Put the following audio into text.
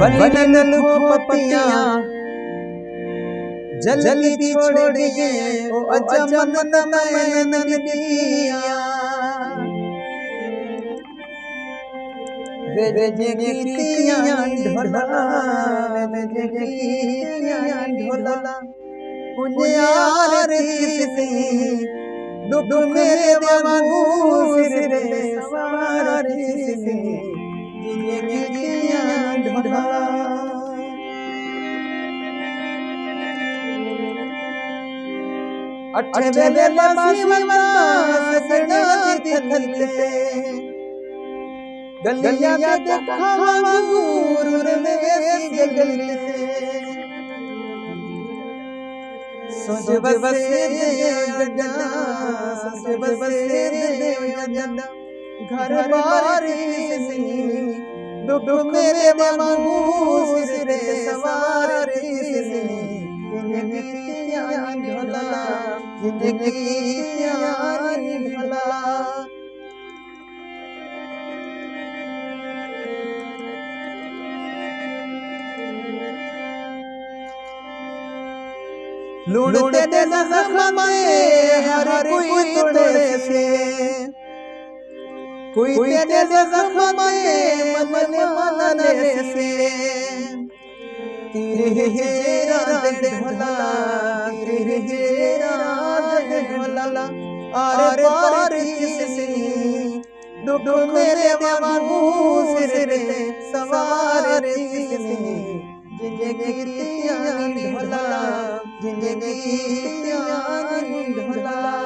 वनन को पतियां जल्दी छोड़ गए ओ अजमन नयन दिया वे जगतियां ढोला वे जगतियां ढोला पुण्यार किसी दुख मेरे बाबू सिर रे सवार किसी जगतियां ढोला अठे बेले बासीमा सजना दिखले गलिया देखा गुरु ने गले सोच बसे गड्डा सोच बसे गड्डा घर बार किसी दुख मेरे बाबू सिर रे सवार किसी जिंदगी ढोला जिंदगी ढोला लूटते दे जख्म हर कोई तोड़े से कोई दे जख्म मन मनने से तेरे हेरा दे ढोला तेरे हेरा दे ढोला आर पार किसी दुख मेरे बाबू सिर रे सवार किसी जिंदगी ढोला जिंदगी ढोला।